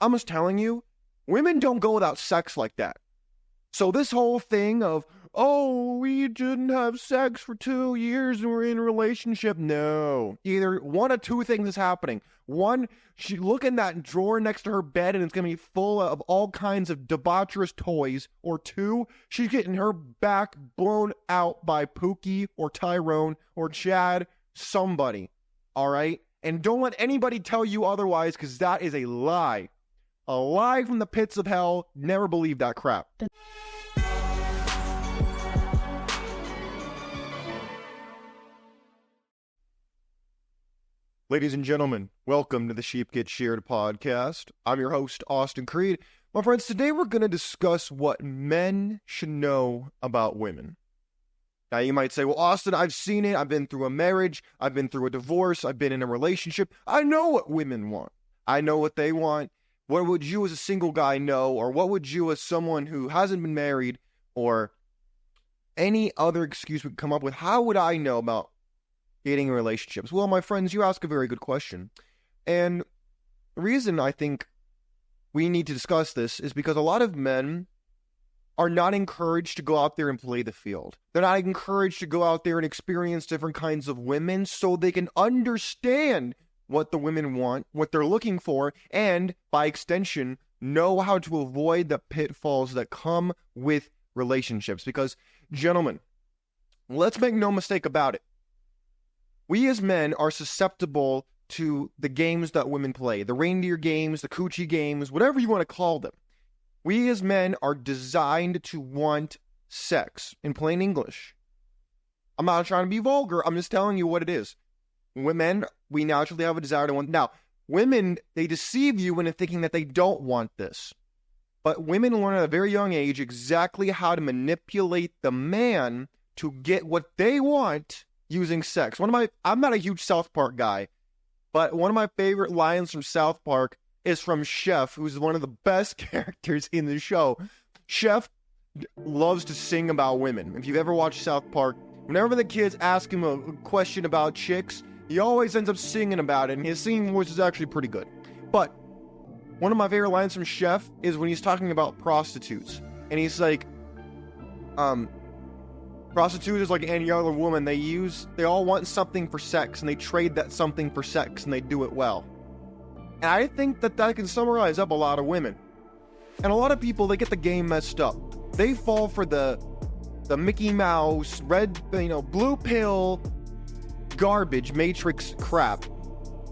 I'm just telling you, women don't go without sex like that. So this whole thing of, oh, we didn't have sex for 2 years and we're in a relationship. No. Either one of two things is happening. One, she look in that drawer next to her bed and it's going to be full of all kinds of debaucherous toys. Or two, she's getting her back blown out by Pookie or Tyrone or Chad, somebody. All right? And don't let anybody tell you otherwise, because that is a lie. A lie from the pits of hell. Never believe that crap. Ladies and gentlemen, welcome to the Sheep Get Sheared Podcast. I'm your host, Austin Creed. My friends, today we're going to discuss what men should know about women. Now, you might say, well, Austin, I've seen it. I've been through a marriage. I've been through a divorce. I've been in a relationship. I know what women want. I know what they want. What would you as a single guy know? Or what would you as someone who hasn't been married or any other excuse we could come up with? How would I know about dating relationships? Well, my friends, you ask a very good question. And the reason I think we need to discuss this is because a lot of men are not encouraged to go out there and play the field. They're not encouraged to go out there and experience different kinds of women so they can understand what the women want, what they're looking for, and by extension, know how to avoid the pitfalls that come with relationships. Because, gentlemen, let's make no mistake about it. We as men are susceptible to the games that women play, the reindeer games, the coochie games, whatever you want to call them. We as men are designed to want sex, in plain English. I'm not trying to be vulgar, I'm just telling you what it is. Women, we naturally have a desire to want. Now, women, they deceive you into thinking that they don't want this. But women learn at a very young age exactly how to manipulate the man to get what they want using sex. I'm not a huge South Park guy, but one of my favorite lines from South Park is from Chef, who's one of the best characters in the show. Chef loves to sing about women. If you've ever watched South Park, whenever the kids ask him a question about chicks, he always ends up singing about it, and his singing voice is actually pretty good. But one of my favorite lines from Chef is when he's talking about prostitutes, and he's like, prostitute is like any other woman. They all want something for sex, and they trade that something for sex, and they do it well. And I think that can summarize up a lot of women. And a lot of people, they get the game messed up. They fall for the Mickey Mouse, blue pill, garbage, matrix crap.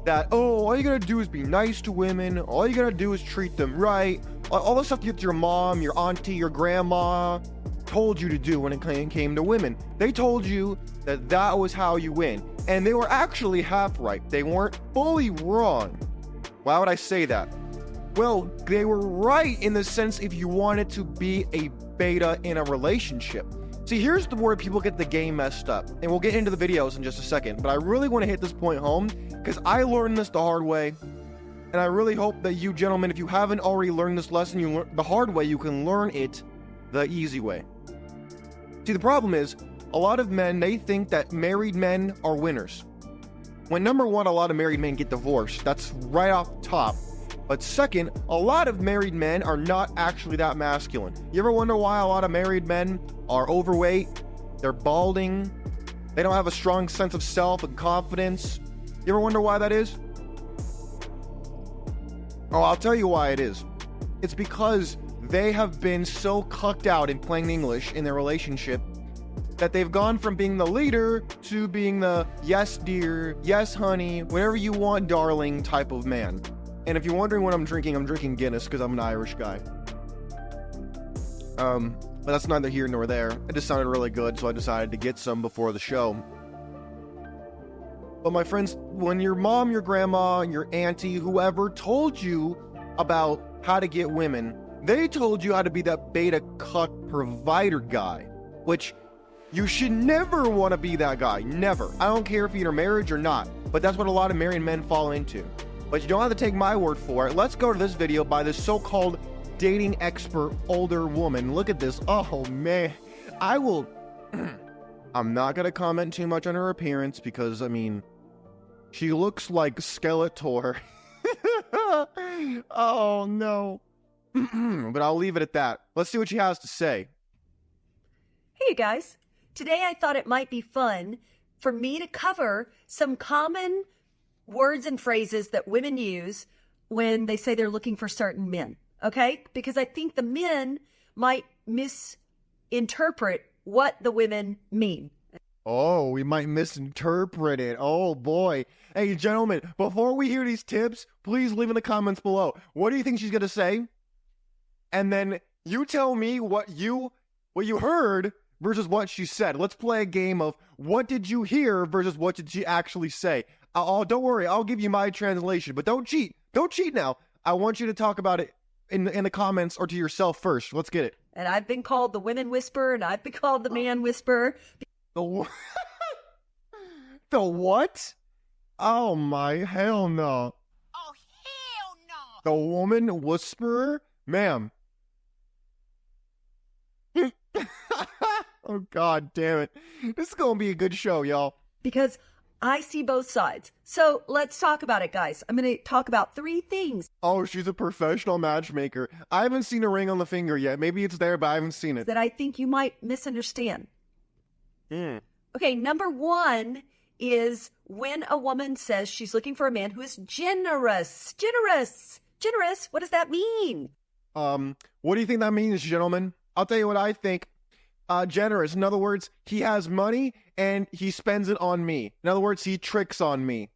That, all you gotta do is be nice to women. All you gotta do is treat them right. All the stuff your mom, your auntie, your grandma told you to do when it came to women. They told you that was how you win. And they were actually half right. They weren't fully wrong. Why would I say that? Well, they were right in the sense if you wanted to be a beta in a relationship. See, here's where people get the game messed up. And we'll get into the videos in just a second. But I really want to hit this point home because I learned this the hard way. And I really hope that you gentlemen, if you haven't already learned this lesson the hard way, you can learn it the easy way. See, the problem is, a lot of men, they think that married men are winners. When number one, a lot of married men get divorced. That's right off the top. But second, a lot of married men are not actually that masculine. You ever wonder why a lot of married men are overweight? They're balding. They don't have a strong sense of self and confidence. You ever wonder why that is? Oh, I'll tell you why it is. It's because they have been so cucked out in plain English in their relationship that they've gone from being the leader to being the yes dear, yes honey, whatever you want darling type of man. And if you're wondering what I'm drinking Guinness because I'm an Irish guy. But that's neither here nor there. It just sounded really good, so I decided to get some before the show. But my friends, when your mom, your grandma, your auntie, whoever told you about how to get women, they told you how to be that beta cuck provider guy, which you should never want to be that guy. Never. I don't care if you're in a marriage or not, but that's what a lot of married men fall into. But you don't have to take my word for it. Let's go to this video by this so-called dating expert older woman. Look at this. Oh, man. I'm not going to comment too much on her appearance because, she looks like Skeletor. Oh, no. But I'll leave it at that. Let's see what she has to say. Hey, you guys. Today I thought it might be fun for me to cover some common words and phrases that women use when they say they're looking for certain men. Okay? Because I think the men might misinterpret what the women mean. Oh, we might misinterpret it. Oh, boy. Hey, gentlemen, before we hear these tips, please leave in the comments below. What do you think she's going to say? And then you tell me what you heard versus what she said. Let's play a game of what did you hear versus what did she actually say. Oh, don't worry. I'll give you my translation, but don't cheat. Don't cheat now. I want you to talk about it in the comments or to yourself first. Let's get it. And I've been called the women whisperer, and I've been called the man whisperer. The what? Oh, my, hell no. Oh, hell no. The woman whisperer? Ma'am. Oh, God damn it. This is going to be a good show, y'all. Because I see both sides. So let's talk about it, guys. I'm going to talk about 3 things. Oh, she's a professional matchmaker. I haven't seen a ring on the finger yet. Maybe it's there, but I haven't seen it. That I think you might misunderstand. Okay, number 1 is when a woman says she's looking for a man who is generous. Generous. Generous. What does that mean? What do you think that means, gentlemen? I'll tell you what I think. Generous. In other words, he has money and he spends it on me. In other words, he tricks on me.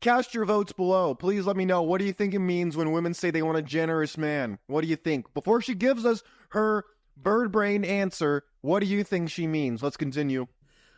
Cast your votes below. Please let me know. What do you think it means when women say they want a generous man? What do you think? Before she gives us her bird brain answer, what do you think she means? Let's continue.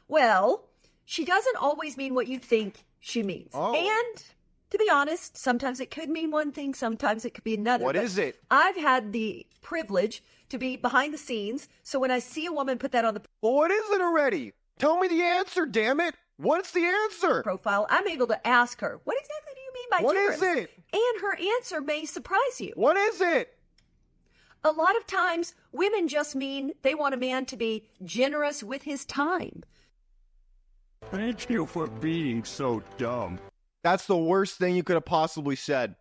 Well, she doesn't always mean what you think she means. Oh. And to be honest, sometimes it could mean one thing, sometimes it could be another. What is it? I've had the privilege to be behind the scenes, so when I see a woman put that on the Well, what is it already? Tell me the answer, damn it. What's the answer? profile, I'm able to ask her, what exactly do you mean by What generous? is it? And her answer may surprise you. What is it? A lot of times, women just mean they want a man to be generous with his time. Thank you for being so dumb. That's the worst thing you could have possibly said.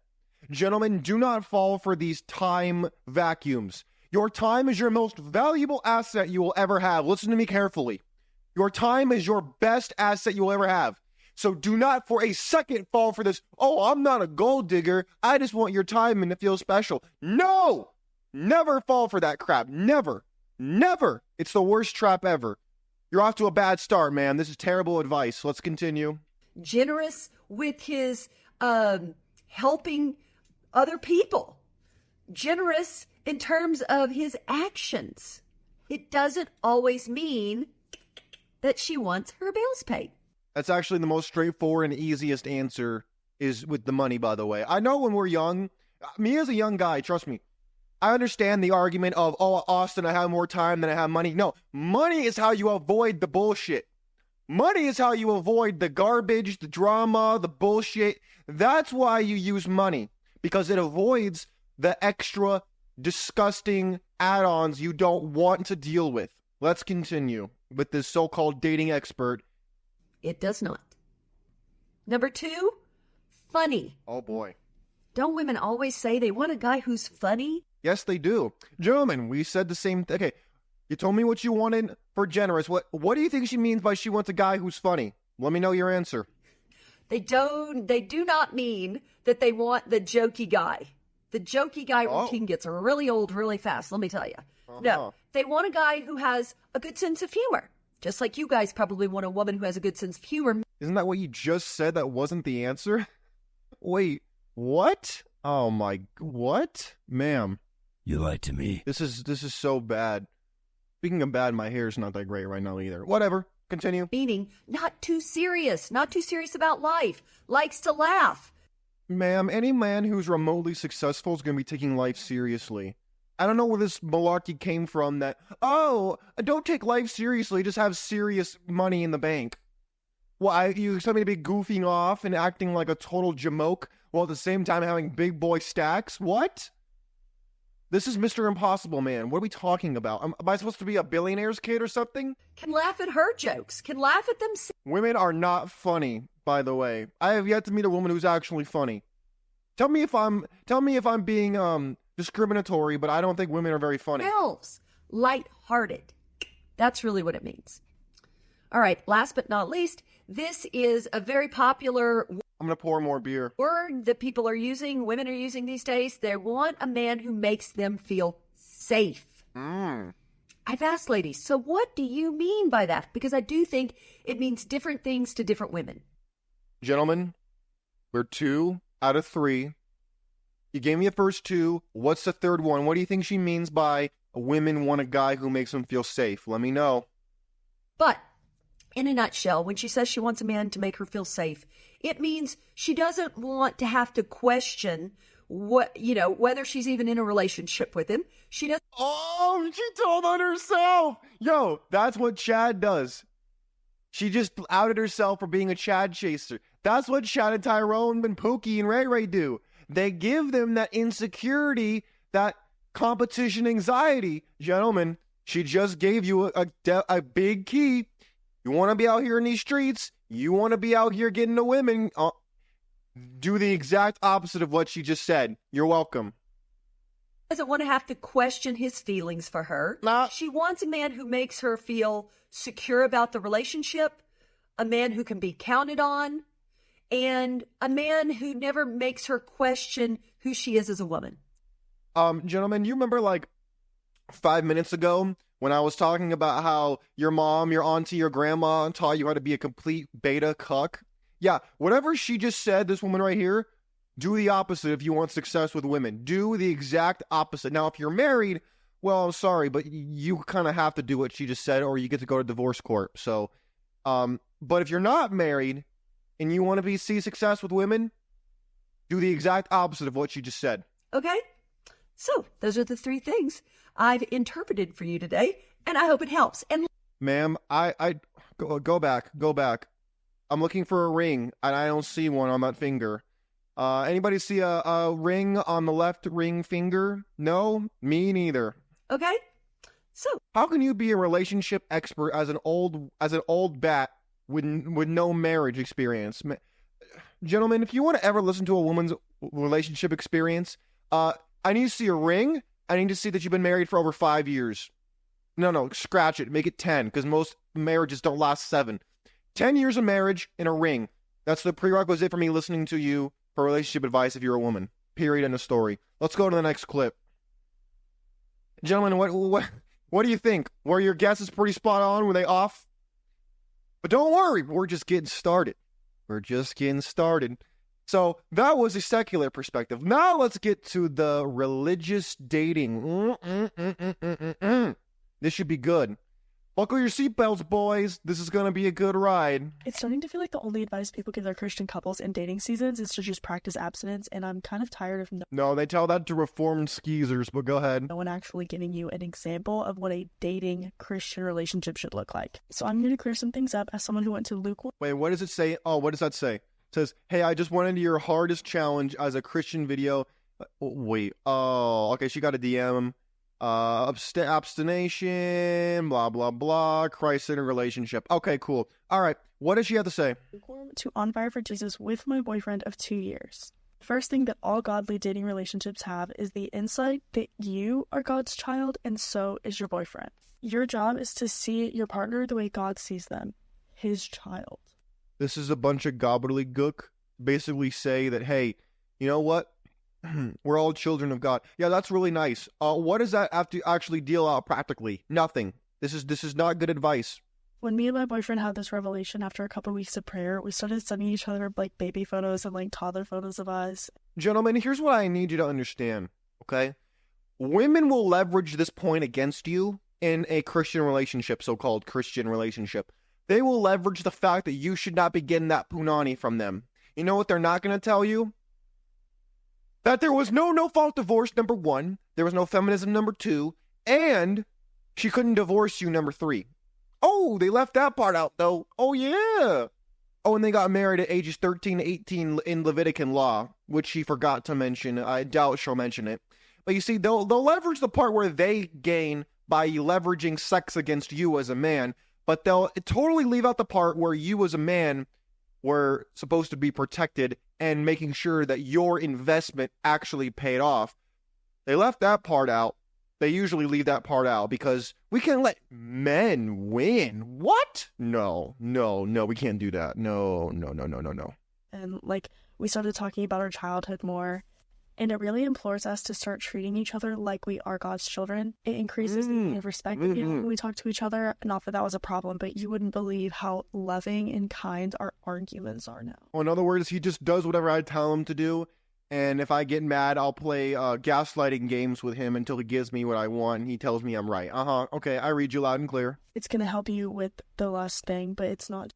Gentlemen, do not fall for these time vacuums. Your time is your most valuable asset you will ever have. Listen to me carefully. Your time is your best asset you'll ever have. So do not for a second fall for this, oh, I'm not a gold digger. I just want your time and to feel special. No! Never fall for that crap. Never. Never. It's the worst trap ever. You're off to a bad start, man. This is terrible advice. Let's continue. Generous with his helping other people. Generous in terms of his actions. It doesn't always mean that she wants her bills paid. That's actually the most straightforward and easiest answer is with the money, by the way. I know when we're young, me as a young guy, trust me, I understand the argument of, oh, Austin, I have more time than I have money. No, money is how you avoid the bullshit. Money is how you avoid the garbage, the drama, the bullshit. That's why you use money, because it avoids the extra disgusting add-ons you don't want to deal with. Let's continue with this so-called dating expert. It does not. Number 2, funny. Oh, boy. Don't women always say they want a guy who's funny? Yes, they do. Gentlemen, we said the same thing. Okay, you told me what you wanted for generous. What do you think she means by she wants a guy who's funny? Let me know your answer. They do not mean that they want the jokey guy. The jokey guy routine gets really old really fast, let me tell you. No, they want a guy who has a good sense of humor. Just like you guys probably want a woman who has a good sense of humor. Isn't that what you just said? That wasn't the answer? Wait, what? Oh my, what? Ma'am. You lied to me. This is so bad. Speaking of bad, my hair's not that great right now either. Whatever. Continue. Meaning, not too serious about life. Likes to laugh. Ma'am, any man who's remotely successful is going to be taking life seriously. I don't know where this malarkey came from that, oh, don't take life seriously, just have serious money in the bank. Why, you expect me to be goofing off and acting like a total jamoke while at the same time having big boy stacks? What? This is Mr. Impossible, man. What are we talking about? Am I supposed to be a billionaire's kid or something? Can laugh at her jokes. Can laugh at them. Women are not funny, by the way. I have yet to meet a woman who's actually funny. Tell me if I'm being discriminatory, but I don't think women are very funny. Elves, light-hearted. That's really what it means. All right, last but not least, this is a very popular I'm gonna pour more beer. word that people are using, women are using these days. They want a man who makes them feel safe. I've asked ladies, so what do you mean by that? Because I do think it means different things to different women. Gentlemen, we're 2 out of 3. You gave me the first 2. What's the third one? What do you think she means by women want a guy who makes them feel safe? Let me know. But in a nutshell, when she says she wants a man to make her feel safe, it means she doesn't want to have to question whether she's even in a relationship with him. She doesn't. Oh, she told on herself. Yo, that's what Chad does. She just outed herself for being a Chad chaser. That's what Chad and Tyrone and Pookie and Ray Ray do. They give them that insecurity, that competition anxiety. Gentlemen, she just gave you a big key. You want to be out here in these streets. You want to be out here getting the women. Do the exact opposite of what she just said. You're welcome. Doesn't want to have to question his feelings for her. Nah. She wants a man who makes her feel secure about the relationship, a man who can be counted on, and a man who never makes her question who she is as a woman. Gentlemen, you remember like 5 minutes ago when I was talking about how your mom, your auntie, your grandma taught you how to be a complete beta cuck? Yeah, whatever she just said, this woman right here, do the opposite if you want success with women. Do the exact opposite. Now, if you're married, well, I'm sorry, but you kind of have to do what she just said, or you get to go to divorce court. So, but if you're not married and you want to see success with women, do the exact opposite of what she just said. Okay? So, those are the 3 things I've interpreted for you today, and I hope it helps. And Ma'am, I go back. I'm looking for a ring, and I don't see one on that finger. Anybody see a ring on the left ring finger? No? Me neither. okay? So, How can you be a relationship expert as an old bat with no marriage experience? Gentlemen, if you want to ever listen to a woman's relationship experience, I need to see a ring. I need to see that you've been married for over 5 years. No, scratch it. Make it 10, because most marriages don't last 7. 10 years of marriage and a ring. That's the prerequisite for me listening to you for relationship advice if you're a woman. Period. End of story. Let's go to the next clip. Gentlemen, what do you think? Were your guesses pretty spot on? Were they off? But don't worry, we're just getting started. So that was a secular perspective. Now let's get to the religious dating. This should be good. Buckle your seatbelts, boys. This is going to be a good ride. It's starting to feel like the only advice people give their Christian couples in dating seasons is to just practice abstinence, and I'm kind of tired of No, they tell that to reformed skeezers, but go ahead. no one actually giving you an example of what a dating Christian relationship should look like. So I'm going to clear some things up as someone who went to lukewarm. Wait, what does it say? Oh, what does that say? It says, hey, I just went into your hardest challenge as a Christian video. Wait. Oh, okay, she got a DM. Abstination, blah, blah, blah, Christ-centered relationship. Okay, cool. All right. What does she have to say? Lukewarm to on fire for Jesus with my boyfriend of 2 years. First thing that all godly dating relationships have is the insight that you are God's child and so is your boyfriend. Your job is to see your partner the way God sees them, his child. This is a bunch of gobbledygook. Basically say that, hey, you know what? We're all children of God. Yeah, that's really nice. What does that have to actually deal out practically? Nothing. This is not good advice. When me and my boyfriend had this revelation after a couple weeks of prayer, we started sending each other like baby photos and like toddler photos of us. Gentlemen, here's what I need you to understand, okay? Women will leverage this point against you in a Christian relationship, so-called Christian relationship. They will leverage the fact that you should not be getting that punani from them. You know what they're not going to tell you? That there was no fault divorce, number 1. There was no feminism, number 2. And she couldn't divorce you, number 3. Oh, they left that part out, though. Oh, yeah. Oh, and they got married at ages 13 to 18 in Levitican law, which she forgot to mention. I doubt she'll mention it. But you see, they'll leverage the part where they gain by leveraging sex against you as a man, but they'll totally leave out the part where you as a man were supposed to be protected and making sure that your investment actually paid off. They left that part out. They usually leave that part out because we can't let men win. What? No, we can't do that. No. And like, we started talking about our childhood more, and it really implores us to start treating each other like we are God's children. It increases the respect when we talk to each other. Not that was a problem, but you wouldn't believe how loving and kind our arguments are now. Well, in other words, he just does whatever I tell him to do. And if I get mad, I'll play gaslighting games with him until he gives me what I want and he tells me I'm right. Okay, I read you loud and clear. It's going to help you with the lust thing, but it's not.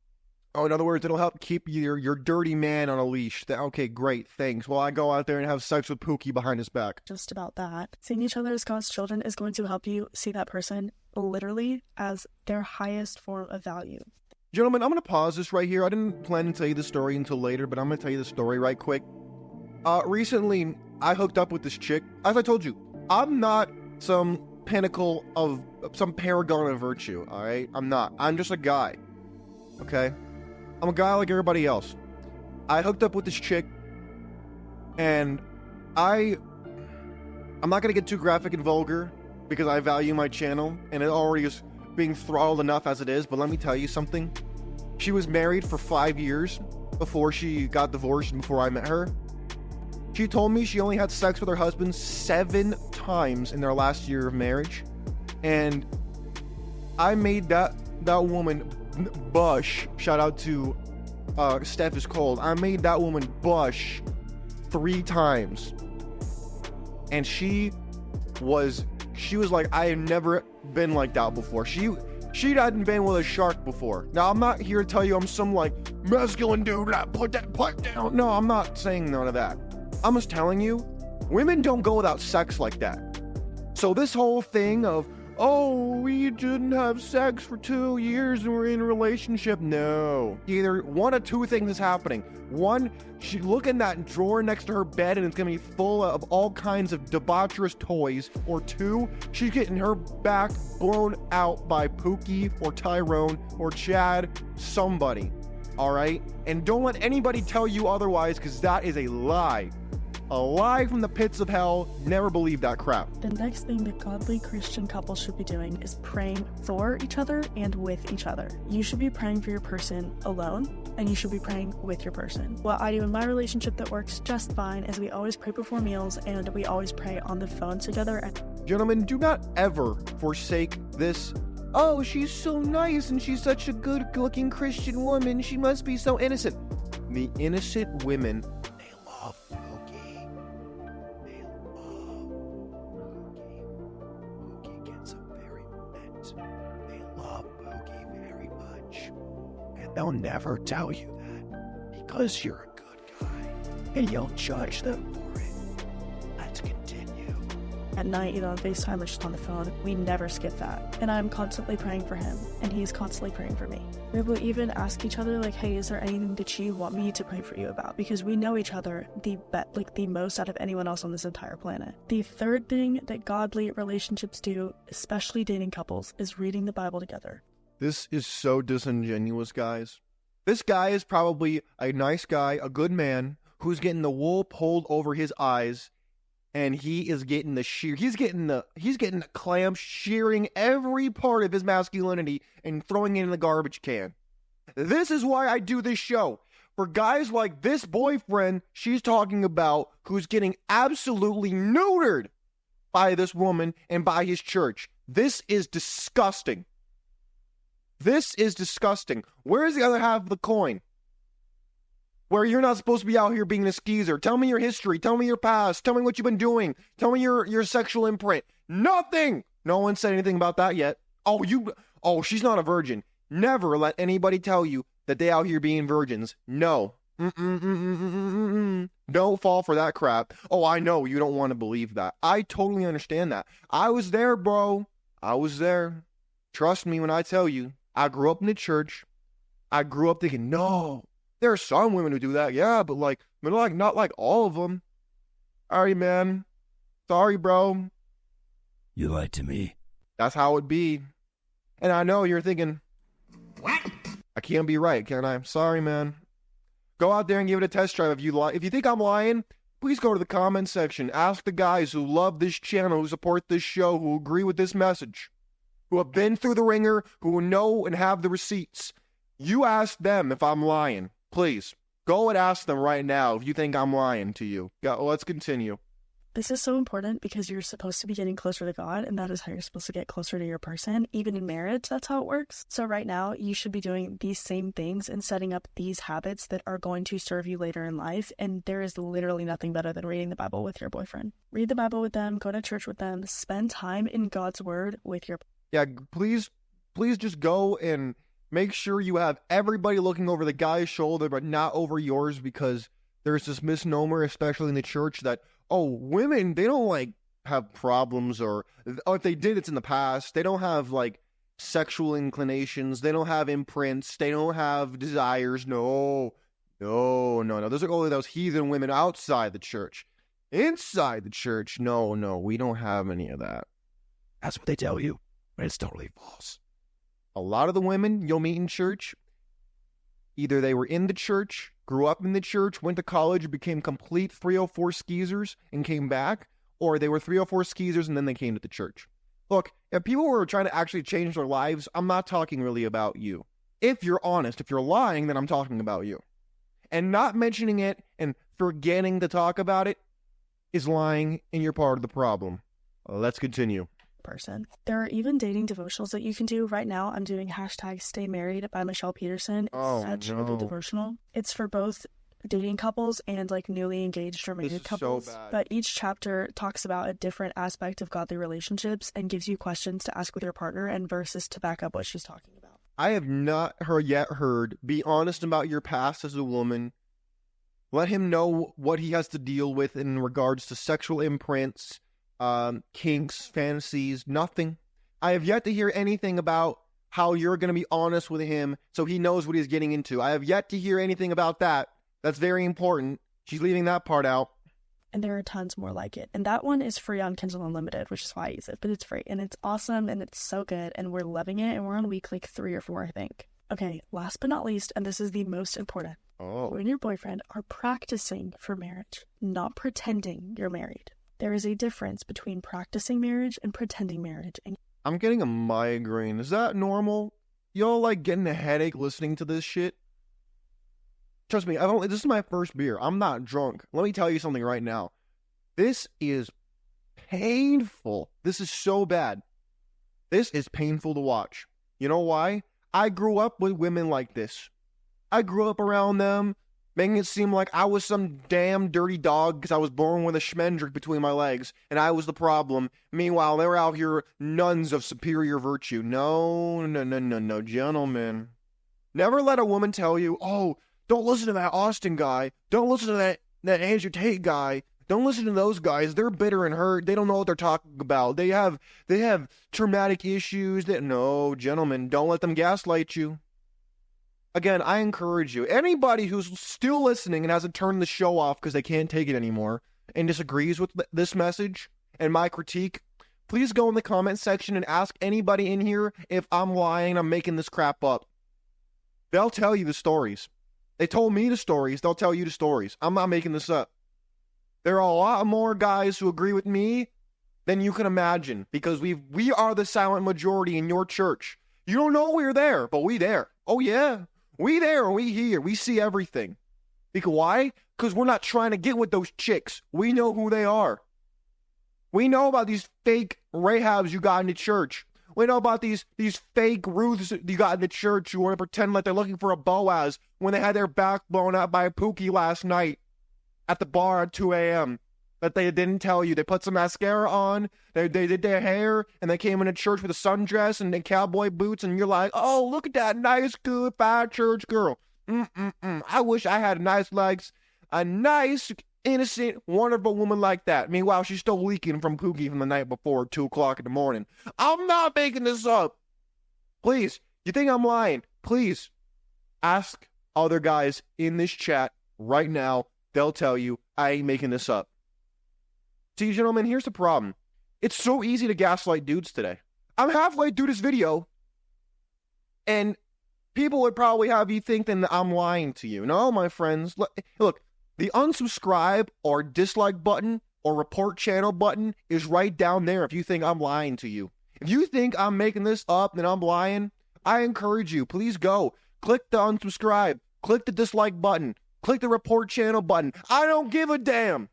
Oh, in other words, it'll help keep your dirty man on a leash. Okay, great, thanks. Well, I go out there and have sex with Pookie behind his back. Just about that. Seeing each other as God's children is going to help you see that person literally as their highest form of value. Gentlemen, I'm going to pause this right here. I didn't plan to tell you the story until later, but I'm going to tell you the story right quick. Recently, I hooked up with this chick. As I told you, I'm not some pinnacle of some paragon of virtue, all right? I'm not. I'm just a guy, okay? I'm a guy like everybody else. I hooked up with this chick, and I'm not going to get too graphic and vulgar because I value my channel, and it already is being throttled enough as it is, but let me tell you something. She was married for 5 years before she got divorced and before I met her. She told me she only had sex with her husband 7 times in their last year of marriage. And I made that woman bush. Shout out to Steph is Cold. I made that woman bush 3 times. And she was like, I had never been like that before. She hadn't been with a shark before. Now, I'm not here to tell you I'm some like masculine dude, like put down. No, I'm not saying none of that. I'm just telling you, women don't go without sex like that. So this whole thing of, oh, we didn't have sex for 2 years and we're in a relationship. No. Either one of 2 things is happening. One, she look in that drawer next to her bed and it's going to be full of all kinds of debaucherous toys. Or 2, she's getting her back blown out by Pookie or Tyrone or Chad, somebody. All right? And don't let anybody tell you otherwise because that is a lie. A lie from the pits of hell. Never believe that crap. The next thing that godly Christian couples should be doing is praying for each other and with each other. You should be praying for your person alone, and you should be praying with your person. What I do in my relationship that works just fine is we always pray before meals, and we always pray on the phone together. Gentlemen, do not ever forsake this. Oh, she's so nice, and she's such a good-looking Christian woman. She must be so innocent. The innocent women, they love Pookie. They love Pookie. Pookie gets them very meant. They love Pookie very much. And they'll never tell you that because you're a good guy. And you'll judge them for it. Let's continue. At night, either on FaceTime or just on the phone, we never skip that. And I'm constantly praying for him, and he's constantly praying for me. We will even ask each other, like, hey, is there anything that you want me to pray for you about? Because we know each other the most out of anyone else on this entire planet. The third thing that godly relationships do, especially dating couples, is reading the Bible together. This is so disingenuous, guys. This guy is probably a nice guy, a good man, who's getting the wool pulled over his eyes. And he is getting the shear. He's getting the clamp, shearing every part of his masculinity and throwing it in the garbage can. This is why I do this show. For guys like this boyfriend she's talking about who's getting absolutely neutered by this woman and by his church. This is disgusting. This is disgusting. Where is the other half of the coin? Where you're not supposed to be out here being a skeezer. Tell me your history. Tell me your past. Tell me what you've been doing. Tell me your sexual imprint. Nothing. No one said anything about that yet. Oh, she's not a virgin. Never let anybody tell you that they out here being virgins. No. Don't fall for that crap. Oh, I know you don't want to believe that. I totally understand that. I was there, bro. I was there. Trust me when I tell you. I grew up in the church. I grew up thinking, no. There are some women who do that, yeah, but not like all of them. Sorry, man. Sorry, bro. You lied to me. That's how it be. And I know you're thinking, What? I can't be right, can I? Sorry, man. Go out there and give it a test drive. If you think I'm lying, please go to the comment section. Ask the guys who love this channel, who support this show, who agree with this message, who have been through the ringer, who know and have the receipts. You ask them if I'm lying. Please, go and ask them right now if you think I'm lying to you. Let's continue. This is so important because you're supposed to be getting closer to God, and that is how you're supposed to get closer to your person. Even in marriage, that's how it works. So right now, you should be doing these same things and setting up these habits that are going to serve you later in life. And there is literally nothing better than reading the Bible with your boyfriend. Read the Bible with them, go to church with them, spend time in God's word with your... Yeah, please just go and make sure you have everybody looking over the guy's shoulder, but not over yours, because there's this misnomer, especially in the church, that, oh, women, they don't, like, have problems, or if they did, it's in the past. They don't have, like, sexual inclinations. They don't have imprints. They don't have desires. No. Those are only those heathen women outside the church. Inside the church, no, we don't have any of that. That's what they tell you, but it's totally false. A lot of the women you'll meet in church, either they were in the church, grew up in the church, went to college, became complete 304 skeezers and came back, or they were 304 skeezers and then they came to the church. Look, if people were trying to actually change their lives, I'm not talking really about you. If you're honest, if you're lying, then I'm talking about you. And not mentioning it and forgetting to talk about it is lying, and you're part of the problem. Let's continue. Person. There are even dating devotionals that you can do. Right now, I'm doing #Stay Married by Michelle Peterson. It's such a good devotional. It's for both dating couples and like newly engaged or married couples. So bad. But each chapter talks about a different aspect of godly relationships and gives you questions to ask with your partner and verses to back up what she's talking about. I have not heard, be honest about your past as a woman. Let him know what he has to deal with in regards to sexual imprints, kinks, fantasies, nothing. I have yet to hear anything about how you're going to be honest with him so he knows what he's getting into. I have yet to hear anything about that. That's very important. She's leaving that part out. And there are tons more like it. And that one is free on Kindle Unlimited, which is why I use it. But it's free, and it's awesome, and it's so good, and we're loving it, and we're on week like 3 or 4, I think. Okay, last but not least, and this is the most important. You and your boyfriend are practicing for marriage, not pretending you're married. There is a difference between practicing marriage and pretending marriage. And I'm getting a migraine. Is that normal? Y'all like getting a headache listening to this shit? Trust me, this is my first beer. I'm not drunk. Let me tell you something right now. This is painful. This is so bad. This is painful to watch. You know why? I grew up with women like this. I grew up around them, making it seem like I was some damn dirty dog because I was born with a schmendrick between my legs, and I was the problem. Meanwhile, they were out here nuns of superior virtue. No, gentlemen. Never let a woman tell you, oh, don't listen to that Austin guy. Don't listen to that Andrew Tate guy. Don't listen to those guys. They're bitter and hurt. They don't know what they're talking about. They have traumatic issues. No, gentlemen, don't let them gaslight you. Again, I encourage you. Anybody who's still listening and hasn't turned the show off because they can't take it anymore and disagrees with this message and my critique, please go in the comment section and ask anybody in here if I'm lying, I'm making this crap up. They'll tell you the stories. They told me the stories. They'll tell you the stories. I'm not making this up. There are a lot more guys who agree with me than you can imagine because we are the silent majority in your church. You don't know we're there, but we there. Oh, yeah. We there and we here. We see everything. Because why? Because we're not trying to get with those chicks. We know who they are. We know about these fake Rahabs you got in the church. We know about these fake Ruths you got in the church who want to pretend like they're looking for a Boaz when they had their back blown out by a Pookie last night at the bar at 2 a.m. that they didn't tell you. They put some mascara on, they did their hair, and they came into church with a sundress and cowboy boots, and you're like, oh, look at that nice, good, fine church girl. I wish I had nice legs, a nice, innocent, wonderful woman like that. Meanwhile, she's still leaking from Pookie from the night before, 2 o'clock in the morning. I'm not making this up. Please, you think I'm lying? Please, ask other guys in this chat right now. They'll tell you I ain't making this up. See, gentlemen, here's the problem. It's so easy to gaslight dudes today. I'm halfway through this video, and people would probably have you think that I'm lying to you. No, my friends. Look, the unsubscribe or dislike button or report channel button is right down there if you think I'm lying to you. If you think I'm making this up and I'm lying, I encourage you, please go. Click the unsubscribe. Click the dislike button. Click the report channel button. I don't give a damn.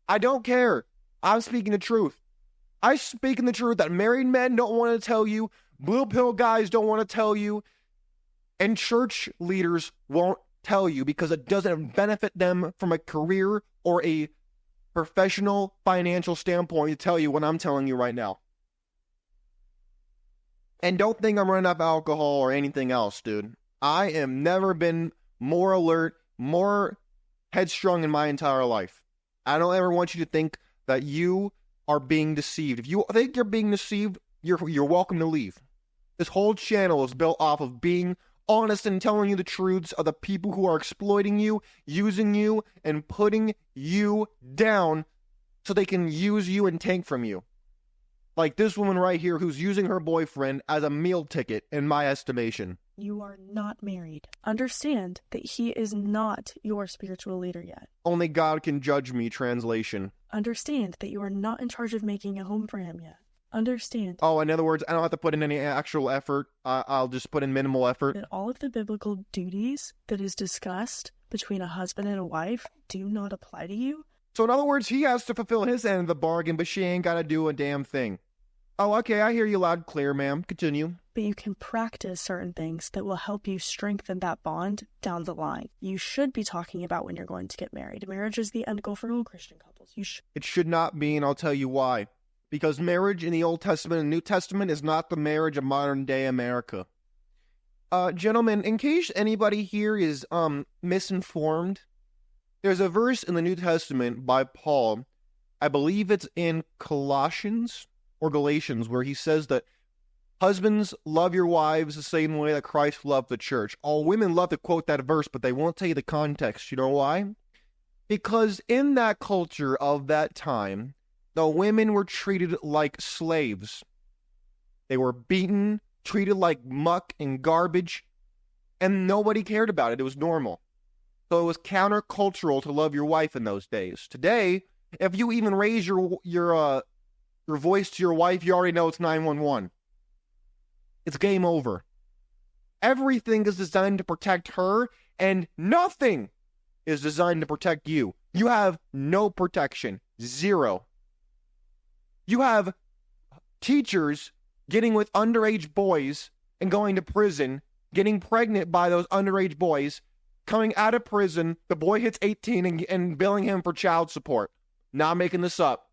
I don't care. I'm speaking the truth. I'm speaking the truth that married men don't want to tell you, blue pill guys don't want to tell you, and church leaders won't tell you because it doesn't benefit them from a career or a professional financial standpoint to tell you what I'm telling you right now. And don't think I'm running up alcohol or anything else, dude. I am never been more alert, more headstrong in my entire life. I don't ever want you to think that you are being deceived. If you think you're being deceived, you're welcome to leave. This whole channel is built off of being honest and telling you the truths of the people who are exploiting you, using you, and putting you down so they can use you and take from you. Like this woman right here who's using her boyfriend as a meal ticket, in my estimation. You are not married. Understand that he is not your spiritual leader yet. Only God can judge me, translation. Understand that you are not in charge of making a home for him yet. Understand. Oh, in other words, I don't have to put in any actual effort. I'll just put in minimal effort. That all of the biblical duties that is discussed between a husband and a wife do not apply to you. So in other words, he has to fulfill his end of the bargain, but she ain't got to do a damn thing. Oh, okay, I hear you loud and clear, ma'am. Continue. But you can practice certain things that will help you strengthen that bond down the line. You should be talking about when you're going to get married. Marriage is the end goal for all Christian couples. It should not be, and I'll tell you why. Because marriage in the Old Testament and New Testament is not the marriage of modern-day America. Gentlemen, in case anybody here is misinformed, there's a verse in the New Testament by Paul, I believe it's in Colossians or Galatians, where he says that husbands, love your wives the same way that Christ loved the church. All women love to quote that verse, but they won't tell you the context. You know why? Because in that culture of that time, the women were treated like slaves. They were beaten, treated like muck and garbage, and nobody cared about it. It was normal. So it was countercultural to love your wife in those days. Today, if you even raise your voice to your wife, you already know it's 911. It's game over. Everything is designed to protect her, and nothing is designed to protect you. You have no protection. Zero. You have teachers getting with underage boys and going to prison, getting pregnant by those underage boys, coming out of prison, the boy hits 18 and billing him for child support. Not making this up.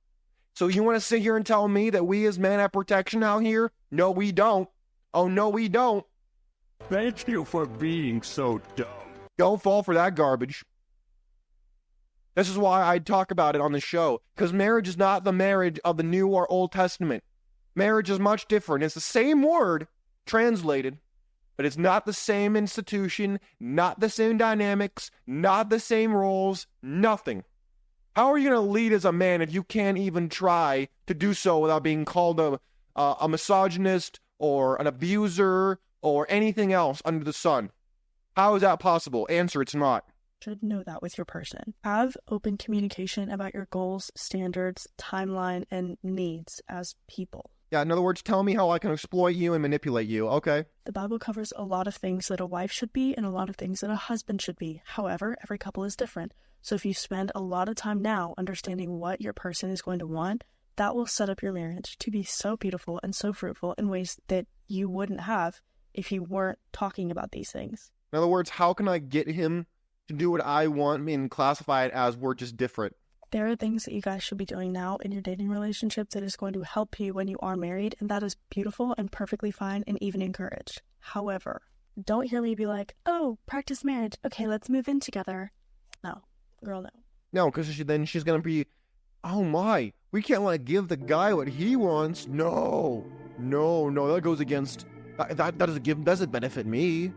So you want to sit here and tell me that we as men have protection out here? No, we don't. Oh, no, we don't. Thank you for being so dumb. Don't fall for that garbage. This is why I talk about it on the show, because marriage is not the marriage of the New or Old Testament. Marriage is much different. It's the same word translated, but it's not the same institution, not the same dynamics, not the same roles, nothing. How are you going to lead as a man if you can't even try to do so without being called a misogynist or an abuser or anything else under the sun? How is that possible? Answer, it's not. Should know that with your person. Have open communication about your goals, standards, timeline, and needs as people. Yeah, in other words, tell me how I can exploit you and manipulate you, okay? The Bible covers a lot of things that a wife should be and a lot of things that a husband should be. However, every couple is different. So if you spend a lot of time now understanding what your person is going to want, that will set up your marriage to be so beautiful and so fruitful in ways that you wouldn't have if you weren't talking about these things. In other words, how can I get him to do what I want and classify it as we're just different? There are things that you guys should be doing now in your dating relationship that is going to help you when you are married, and that is beautiful and perfectly fine and even encouraged. However, don't hear me be like, oh, practice marriage. Okay, let's move in together. No, girl, no. No, because then she's going to be, oh my, we can't give the guy what he wants. No, that goes against, that doesn't benefit me.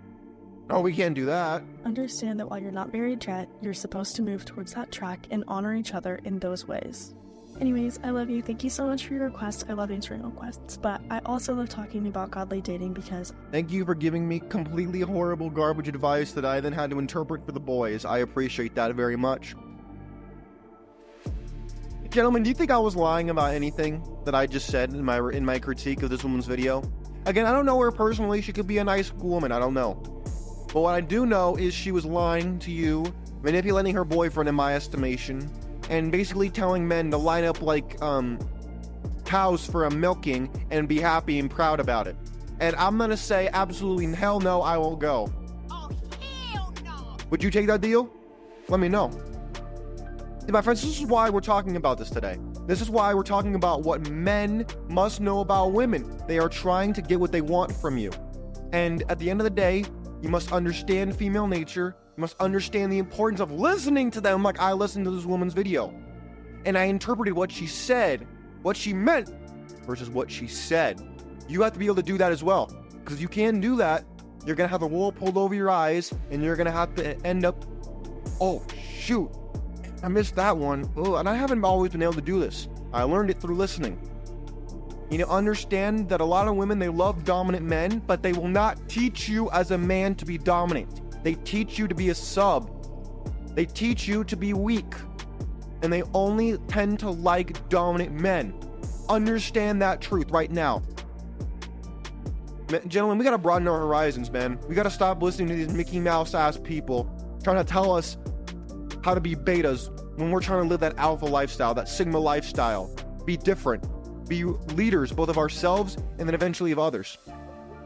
No, we can't do that. Understand that while you're not married yet, you're supposed to move towards that track and honor each other in those ways. Anyways, I love you. Thank you so much for your request. I love answering requests, but I also love talking about godly dating because Thank you for giving me completely horrible garbage advice that I then had to interpret for the boys. I appreciate that very much. Gentlemen, do you think I was lying about anything that I just said in my critique of this woman's video? Again, I don't know her personally. She could be a nice woman. I don't know. But what I do know is she was lying to you, manipulating her boyfriend in my estimation, and basically telling men to line up like cows for a milking and be happy and proud about it. And I'm gonna say absolutely hell no, I won't go. Oh, hell no. Would you take that deal? Let me know. And my friends, this is why we're talking about this today. This is why we're talking about what men must know about women. They are trying to get what they want from you. And at the end of the day, you must understand female nature. You must understand the importance of listening to them like I listened to this woman's video. And I interpreted what she said, what she meant, versus what she said. You have to be able to do that as well. Because if you can't do that, you're going to have the wool pulled over your eyes, and you're going to have to end up, oh, shoot, I missed that one. Oh, and I haven't always been able to do this. I learned it through listening. You know, understand that a lot of women, they love dominant men, but they will not teach you as a man to be dominant. They teach you to be a sub. They teach you to be weak. And they only tend to like dominant men. Understand that truth right now. Gentlemen, we gotta broaden our horizons, man. We gotta stop listening to these Mickey Mouse ass people trying to tell us how to be betas when we're trying to live that alpha lifestyle, that sigma lifestyle. Be different. Be leaders, both of ourselves and then eventually of others.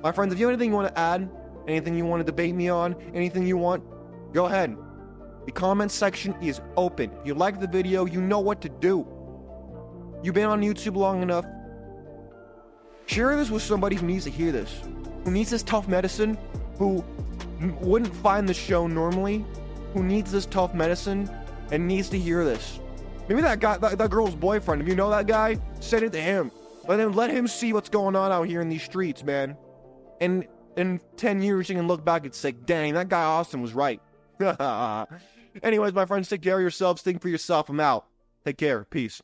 My friends, if you have anything you want to add, anything you want to debate me on, anything you want, go ahead. The comment section is open. If you like the video, you know what to do. You've been on YouTube long enough. Share this with somebody who needs to hear this, who needs this tough medicine, who wouldn't find the show normally, who needs this tough medicine and needs to hear this. Maybe that guy, that girl's boyfriend, if you know that guy, send it to him. Let him see what's going on out here in these streets, man. And in 10 years, you can look back and say, dang, that guy Austin was right. Anyways, my friends, take care of yourselves. Think for yourself. I'm out. Take care. Peace.